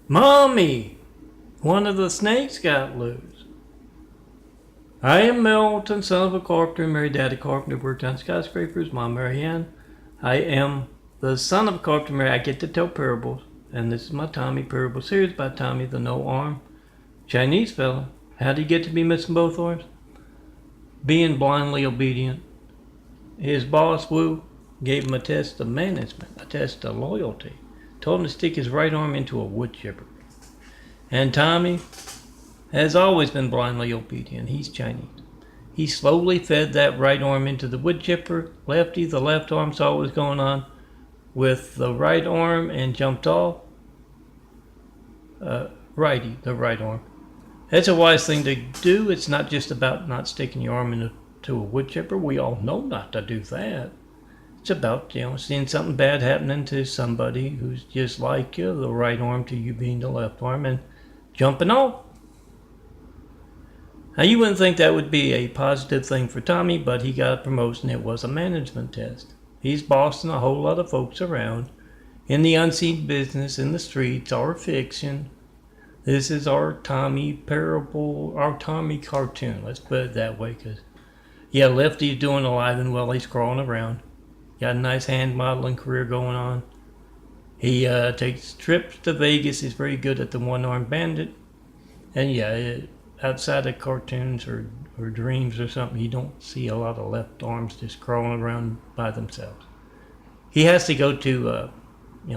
Mommy, one of the snakes got loose. I am Milton, son of a carpenter, married Daddy Carpenter, worked on skyscrapers, Mom Mary Ann. I am the son of a carpenter, I get to tell parables, and this is my Tommy parable series by Tommy the No Arm Chinese fella. How did he get to be missing both arms? Being blindly obedient. His boss, Wu, gave him a test of management, a test of loyalty. Told him to stick his right arm into a wood chipper. And Tommy has always been blindly obedient. He's Chinese. He slowly fed that right arm into the wood chipper. Lefty, the left arm, saw what was going on with the right arm and jumped off. Righty, the right arm. That's a wise thing to do. It's not just about not sticking your arm into a wood chipper. We all know not to do that. It's about, seeing something bad happening to somebody who's just like you, the right arm to you being the left arm, and jumping off. Now, you wouldn't think that would be a positive thing for Tommy, but he got a promotion. It was a management test. He's bossing a whole lot of folks around in the unseen business, in the streets, our fiction. This is our Tommy parable, our Tommy cartoon. Let's put it that way, because, Lefty's doing alive and well. He's crawling around. Got a nice hand modeling career going on. He takes trips to Vegas. He's very good at the one-armed bandit. And outside of cartoons or dreams or something, you don't see a lot of left arms just crawling around by themselves. He has to go to,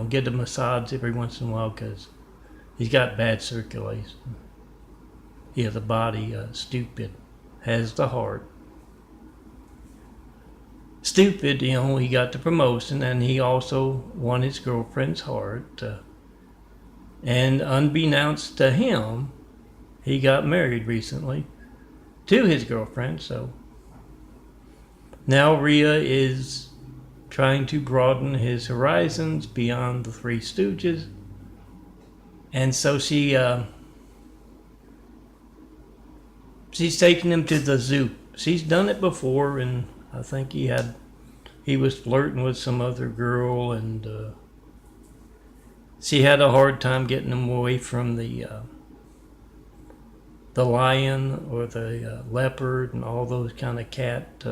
get a massage every once in a while because he's got bad circulation. The body, stupid, has the heart. Stupid, he got the promotion, and he also won his girlfriend's heart. And unbeknownst to him, he got married recently to his girlfriend. So now Rhea is trying to broaden his horizons beyond the Three Stooges. And so she's taking him to the zoo. She's done it before, and I think he was flirting with some other girl, and she had a hard time getting him away from the lion or the leopard and all those kind of cat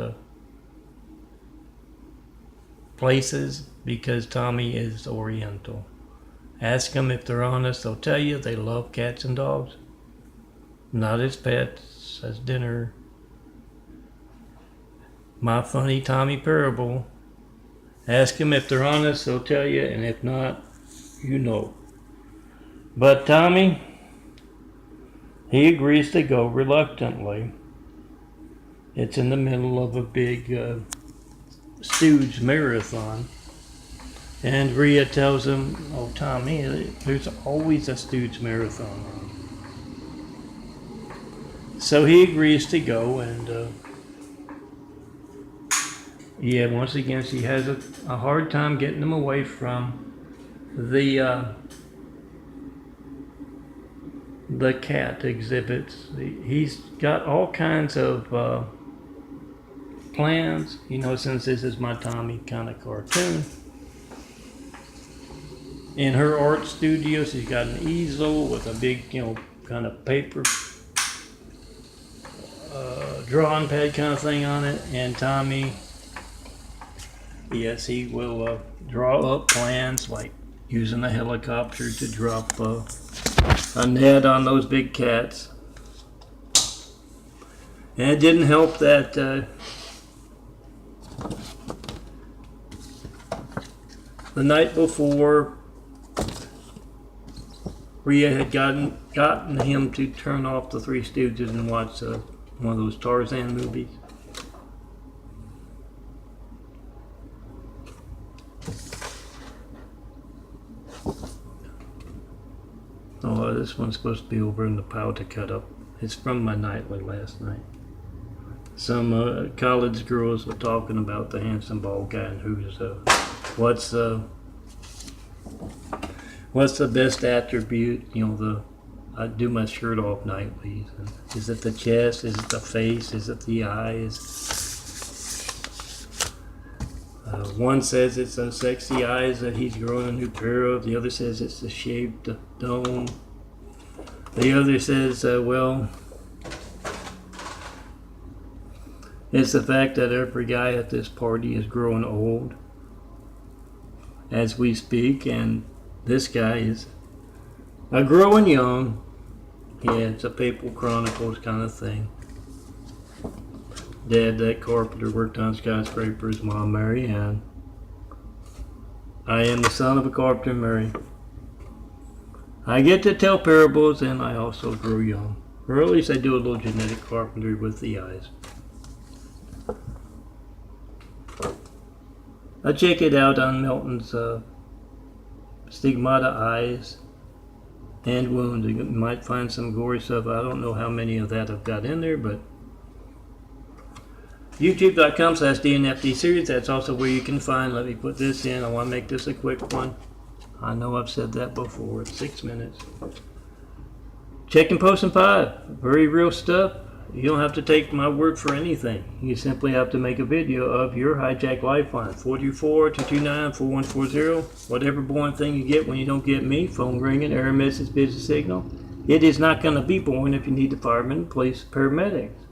places, because Tommy is Oriental. Ask them if they're honest, they'll tell you they love cats and dogs. Not as pets, as dinner. My funny Tommy parable. Ask them if they're honest, they'll tell you, and if not, But Tommy, he agrees to go reluctantly. It's in the middle of a big Stooge marathon. And Rhea tells him, "Oh, Tommy, there's always a Stooge marathon on." So he agrees to go, and once again, she has a hard time getting him away from the cat exhibits. He's got all kinds of plans, since this is my Tommy kind of cartoon. In her art studio, she's got an easel with a big, kind of paper drawing pad kind of thing on it. And Tommy, yes, he will draw up plans like using a helicopter to drop a net on those big cats. And it didn't help that the night before, Rhea had gotten him to turn off the Three Stooges and watch one of those Tarzan movies. Oh, this one's supposed to be over in the pile to cut up. It's from my nightly last night. Some college girls were talking about the handsome bald guy and who's what's the best attribute? I do my shirt off nightly. Is it the chest? Is it the face? Is it the eyes? One says it's those sexy eyes that he's growing a new pair of. The other says it's the shaved dome. The other says, well, it's the fact that every guy at this party is growing old as we speak, and this guy is growing young. Yeah, it's a Papal Chronicles kind of thing. Dad, that carpenter, worked on skyscrapers. Mom, Mary Ann. I am the son of a carpenter, Mary. I get to tell parables, and I also grow young. Or at least I do a little genetic carpentry with the eyes. Check it out on Milton's Stigmata Eyes and Wounds. You might find some gory stuff. I don't know how many of that I've got in there, but YouTube.com/DNFD series. That's also where you can find. Let me put this in. I want to make this a quick one. I know I've said that before. It's 6 minutes. Check and post in 5. Very real stuff. You don't have to take my word for anything. You simply have to make a video of your hijack lifeline. 424-229-4140. Whatever boring thing you get when you don't get me. Phone ringing, error message, busy signal. It is not going to be boring if you need the firemen, police, paramedics.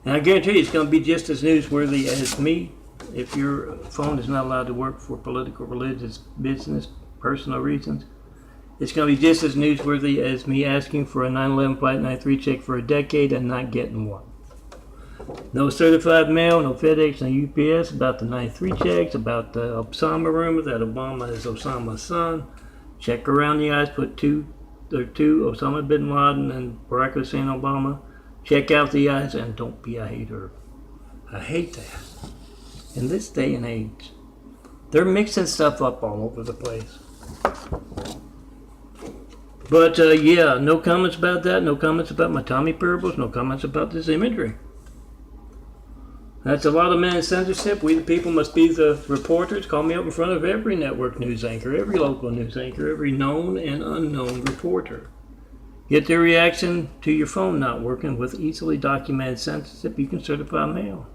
And I guarantee you it's going to be just as newsworthy as me. If your phone is not allowed to work for political, religious, business, personal reasons, it's going to be just as newsworthy as me asking for a 9/11 Flight 93 check for a decade and not getting one. No certified mail, no FedEx, no UPS about the 93 checks, about the Osama rumor that Obama is Osama's son. Check around the eyes, put two, Osama bin Laden and Barack Hussein Obama. Check out the eyes and don't be a hater. I hate that. In this day and age, they're mixing stuff up all over the place. But yeah, no comments about that. No comments about my Tommy parables. No comments about this imagery. That's a lot of man's censorship. We the people must be the reporters. Call me up in front of every network news anchor, every local news anchor, every known and unknown reporter. Get their reaction to your phone not working with easily documented censorship. You can certify mail.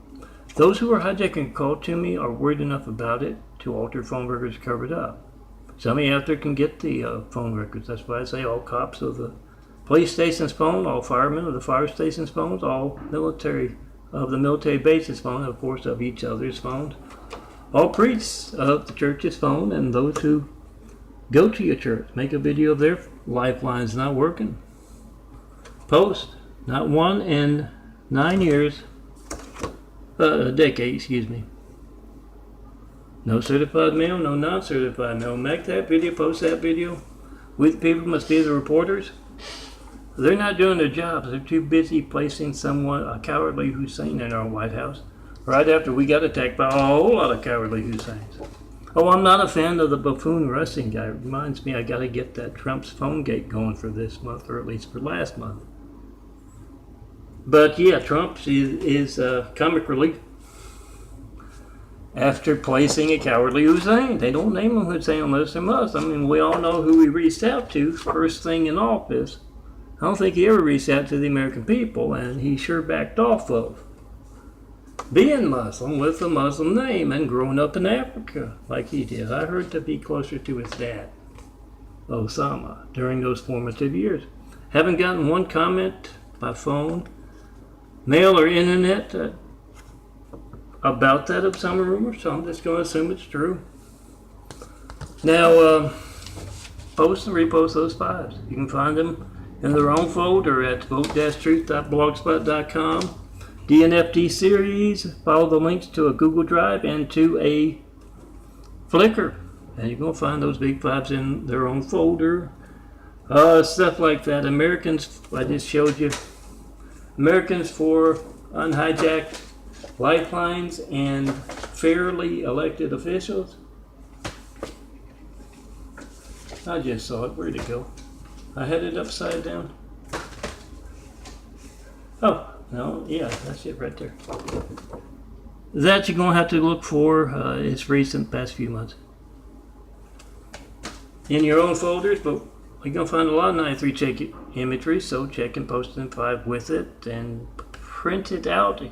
Those who are hijacking a call to me are worried enough about it to alter phone records covered up. Somebody out there can get the phone records. That's why I say all cops of the police station's phone, all firemen of the fire station's phones, all military of the military base's phone, of course, of each other's phones, all priests of the church's phone, and those who go to your church. Make a video of their lifelines not working. Post. Not one in 9 years. A decade, excuse me. No certified mail, no non-certified mail. Make that video, post that video. We the people must be the reporters. They're not doing their jobs. They're too busy placing someone, a cowardly Hussein, in our White House right after we got attacked by a whole lot of cowardly Husseins. Oh, I'm not a fan of the buffoon Russian guy. It reminds me I got to get that Trump's phone gate going for this month, or at least for last month. But yeah, Trump is comic relief. After placing a cowardly Hussein. They don't name him Hussein unless they must. I mean, we all know who he reached out to first thing in office. I don't think he ever reached out to the American people, and he sure backed off of being Muslim with a Muslim name and growing up in Africa like he did. I heard to be closer to his dad, Osama, during those formative years. Haven't gotten one comment by phone, mail, or internet about that Osama rumor, so I'm just going to assume it's true. Now, post and repost those files. You can find them in their own folder at vote-truth.blogspot.com. DNFD series. Follow the links to a Google Drive and to a Flickr. And you're going to find those big fives in their own folder. Stuff like that. Americans, I just showed you. Americans for Unhijacked Lifelines and Fairly Elected Officials. I just saw it. Where'd it go? I had it upside down. Oh, no, yeah, that's it right there. That you're going to have to look for. It's recent, past few months. In your own folders, but you're going to find a lot of 93 check imagery, so check and post in 5 with it and print it out,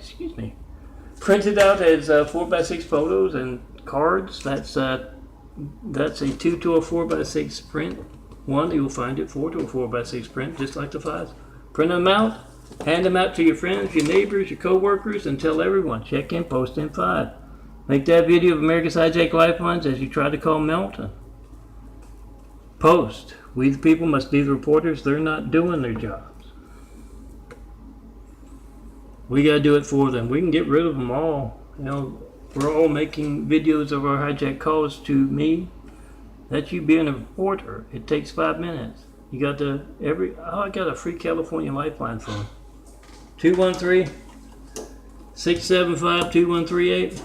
Printed out as 4x6 photos and cards. That's a 2 to a 4x6 print. One, you'll find it 4 to a 4x6 print, just like the 5s. Print them out, hand them out to your friends, your neighbors, your co-workers, and tell everyone. Check in, post in 5. Make that video of America's Hijacked Lifelines as you try to call Melton. Post. We the people must be the reporters. They're not doing their jobs. We got to do it for them. We can get rid of them all. You know, we're all making videos of our hijacked calls to me. That's you being a reporter. It takes 5 minutes. You got I got a free California Lifeline phone. 213-675-2138.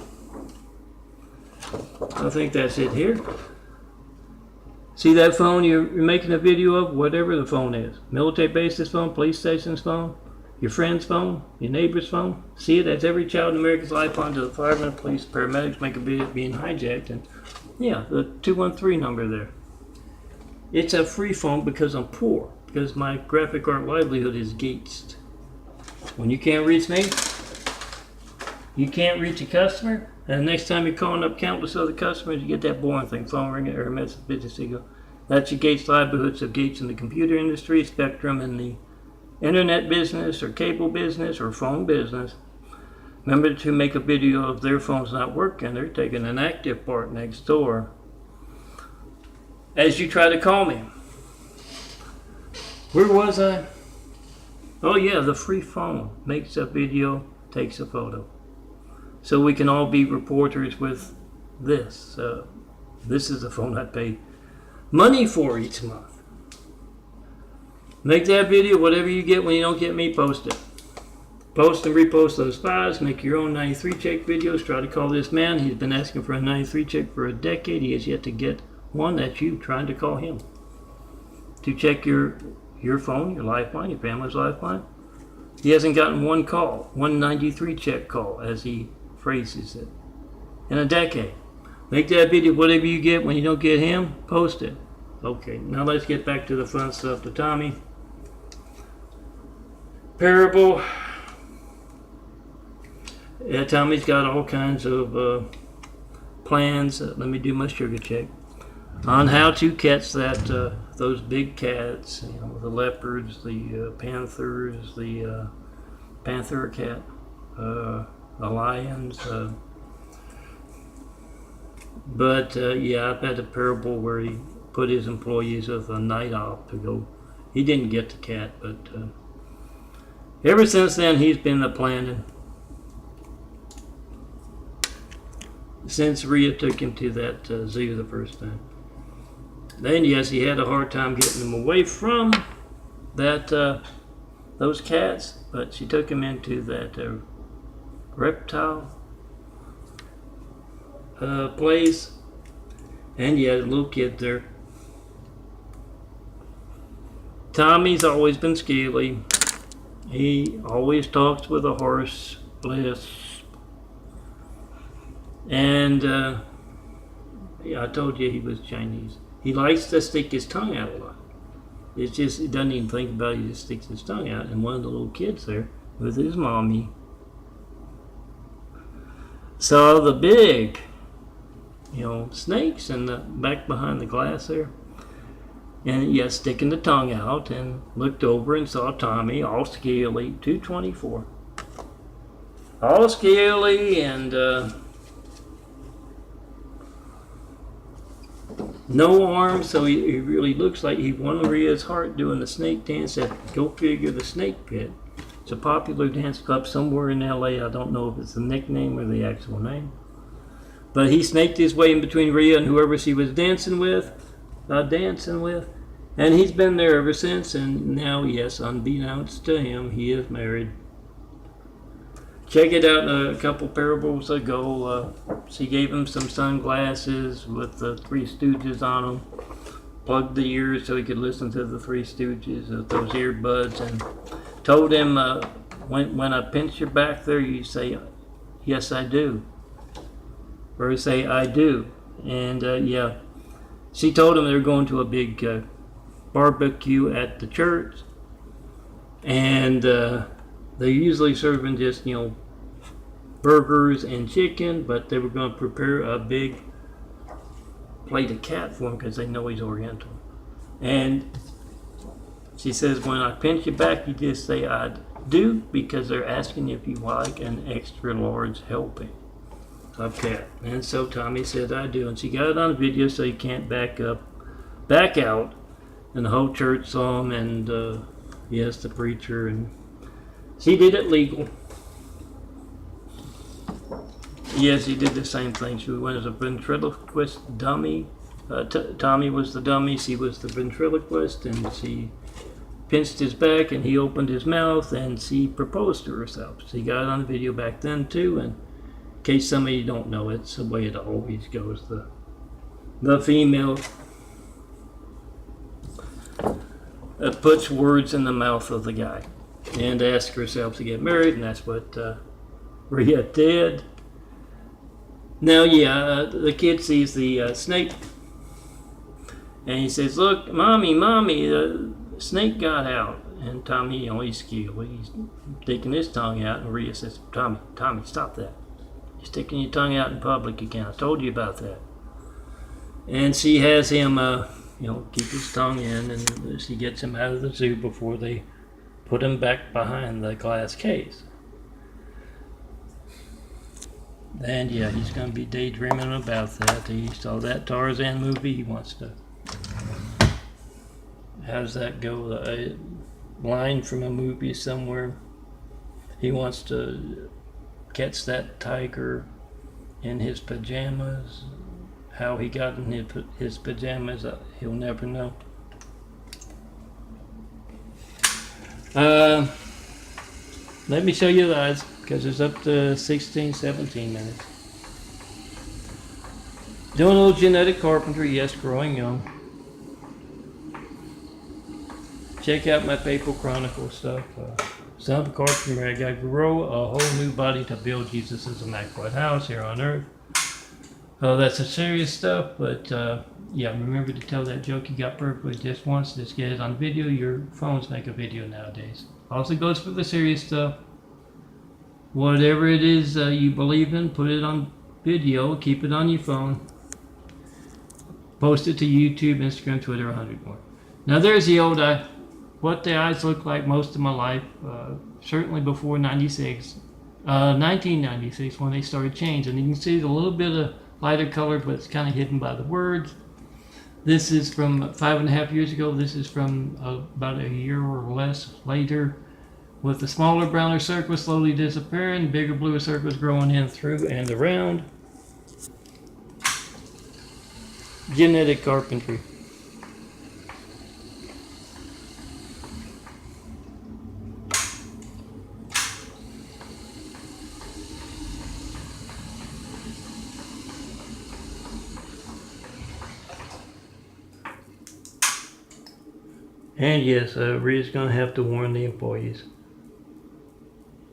I think that's it here. See that phone you're making a video of? Whatever the phone is. Military base's phone, police station's phone, your friend's phone, your neighbor's phone. See it? That's every child in America's lifeline to the firemen, police, paramedics make a video of being hijacked. And yeah, the 213 number there. It's a free phone because I'm poor. Because my graphic art livelihood is gated. When you can't reach me, you can't reach a customer, and the next time you're calling up countless other customers, you get that boring thing, phone ringing or a message business signal. That's your Gates livelihood. So Gates in the computer industry, Spectrum in the internet business or cable business or phone business. Remember to make a video of their phone's not working. They're taking an active part next door. As you try to call me. Where was I? Oh yeah, the free phone makes a video, takes a photo. So we can all be reporters with this. This is the phone I pay money for each month. Make that video, whatever you get when you don't get me, post it. Post and repost those files. Make your own 93 check videos. Try to call this man. He's been asking for a 93 check for a decade. He has yet to get one. That's you trying to call him. To check your phone, your lifeline, your family's lifeline. He hasn't gotten one call, 193 check call, as he phrases it, in a decade. Make that video, whatever you get when you don't get him, post it. Okay, now let's get back to the fun stuff. The Tommy parable. Yeah, Tommy's got all kinds of plans. Let me do my sugar check on how to catch those big cats. You know, the leopards, the panthers, the panther cat, the lions. Yeah, I've had a parable where he put his employees with a night off to go. He didn't get the cat, but ever since then he's been planning. Since Rhea took him to that zoo the first time. Then yes, he had a hard time getting them away from that those cats, but she took him into that reptile place, and yeah, the little kid there. Tommy's always been scaly. He always talks with a hoarse lisp. And yeah, I told you he was Chinese. He likes to stick his tongue out a lot. It's just, he doesn't even think about it, he just sticks his tongue out. And one of the little kids there, with his mommy, saw the big, snakes in the back behind the glass there. And yeah, sticking the tongue out, and looked over and saw Tommy, all scaly, 224. All scaly and no arms, so he really looks like he won Maria's heart doing the snake dance at, go figure, the Snake Pit. It's a popular dance club somewhere in LA. I don't know if it's the nickname or the actual name. But he snaked his way in between Rhea and whoever she was dancing with. And he's been there ever since, and now, yes, unbeknownst to him, he is married. Check it out a couple parables ago. She gave him some sunglasses with the Three Stooges on them. Plugged the ears so he could listen to the Three Stooges with those earbuds, and told him, when I pinch your back there, you say, yes, I do. Or say, I do. And yeah, she told him they were going to a big barbecue at the church. And they're usually serving just, burgers and chicken, but they were going to prepare a big plate of cat for him because they know he's Oriental. And she says, when I pinch you back, you just say I do, because they're asking if you like an extra large helping of cat. And so Tommy said, I do. And she got it on video so you can't back out. And the whole church saw him, and yes, the preacher, and she did it legal. Yes, he did the same thing. She went as a ventriloquist dummy. Tommy was the dummy, she was the ventriloquist, and she pinched his back, and he opened his mouth, and she proposed to herself. She got it on video back then too, and in case some of you don't know, it's the way it always goes. The female puts words in the mouth of the guy and asks herself to get married, and that's what Rhea did. Now, the kid sees the snake, and he says, "Look, mommy, the snake got out." And Tommy, he's scared. He's sticking his tongue out, and Rhea says, Tommy, stop that. You're sticking your tongue out in public again. I told you about that. And she has him, keep his tongue in, and she gets him out of the zoo before they put him back behind the glass case. And he's going to be daydreaming about that. He saw that Tarzan movie. He wants to. How does that go? A line from a movie somewhere. He wants to catch that tiger in his pajamas. How he got in his pajamas, he'll never know. Let me show you the eyes, because it's up to 16, 17 minutes. Doing a little genetic carpentry, yes, growing young. Check out my Papal Chronicle stuff. Son of a carpenter, I gotta grow a whole new body to build Jesus' immaculate house here on earth. That's some serious stuff, but remember to tell that joke you got perfectly just once. Just get it on video. Your phones make a video nowadays. Also goes for the serious stuff. Whatever it is you believe in, put it on video. Keep it on your phone. Post it to YouTube, Instagram, Twitter, 100 more. Now there's the old eye. What the eyes look like most of my life. Certainly before 1996 when they started changing. You can see a little bit of lighter color, but it's kind of hidden by the words. This is from 5.5 years ago. This is from about a year or less later, with the smaller, browner circles slowly disappearing, bigger, bluer circles growing in, through, and around. Genetic carpentry. And yes, Rhea's going to have to warn the employees.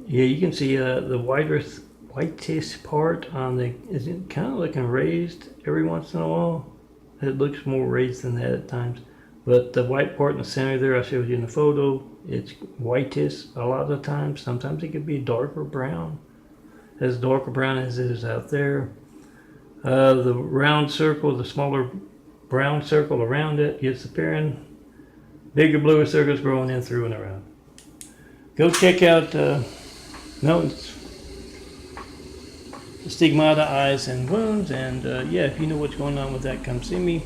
Yeah, you can see the whitish part on the, is it kind of looking raised every once in a while? It looks more raised than that at times. But the white part in the center there, I showed you in the photo, it's whitish a lot of the times. Sometimes it could be darker brown, as darker brown as it is out there. The round circle, the smaller brown circle around it, gets appearing. Bigger, bluer circles growing in, through, and around. Go check out Stigmata, Eyes, and Wounds. And if you know what's going on with that, come see me.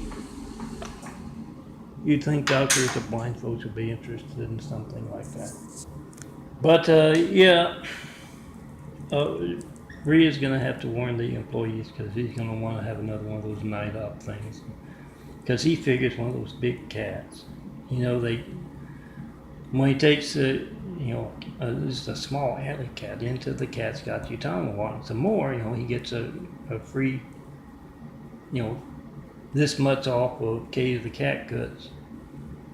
You'd think doctors of blind folks would be interested in something like that. But Rhea's going to have to warn the employees, because he's going to want to have another one of those night up things. Because he figures one of those big cats. When he takes just a small alley cat into the Cat's Got You Tom wanting some more, he gets a free, this much off of Katie the Cat Goods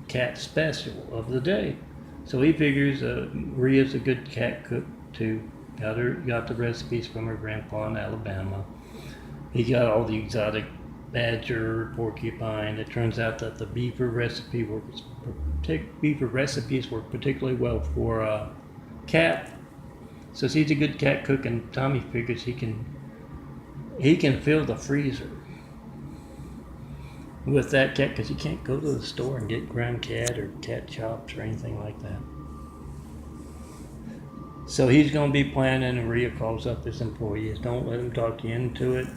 cat special of the day. So he figures Rhea's a good cat cook too. Got the recipes from her grandpa in Alabama. He got all the exotic badger, porcupine. It turns out that the beaver recipes work particularly well for cat. So he's a good cat cook, and Tommy figures he can fill the freezer with that cat, because you can't go to the store and get ground cat or cat chops or anything like that. So he's going to be planning, and Rhea calls up his employees. Don't let him talk you into it.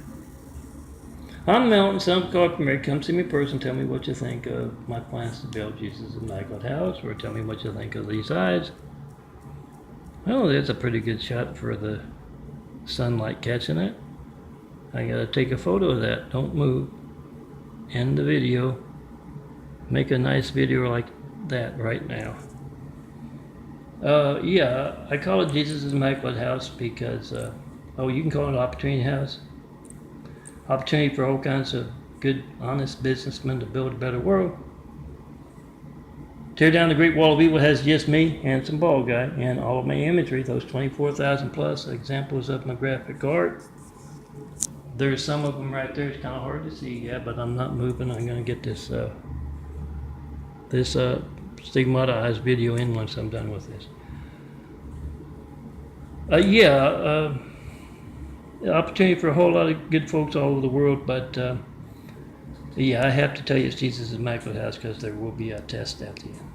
I'm Melton, son of Carpenter. Come see me in person. Tell me what you think of my plans to build Jesus' Immaculate House, or tell me what you think of these eyes. Well, there's a pretty good shot for the sunlight catching it. I gotta take a photo of that. Don't move. End the video. Make a nice video like that right now. Yeah, I call it Jesus' Immaculate House because, you can call it an opportunity house. Opportunity for all kinds of good, honest businessmen to build a better world. Tear down the Great Wall of Evil has just me, handsome bald guy, and all of my imagery, those 24,000 plus examples of my graphic art. There's some of them right there. It's kind of hard to see, yeah, but I'm not moving. I'm going to get this stigmatized video in once I'm done with this. Opportunity for a whole lot of good folks all over the world, but I have to tell you it's Jesus' Immaculate House because there will be a test at the end.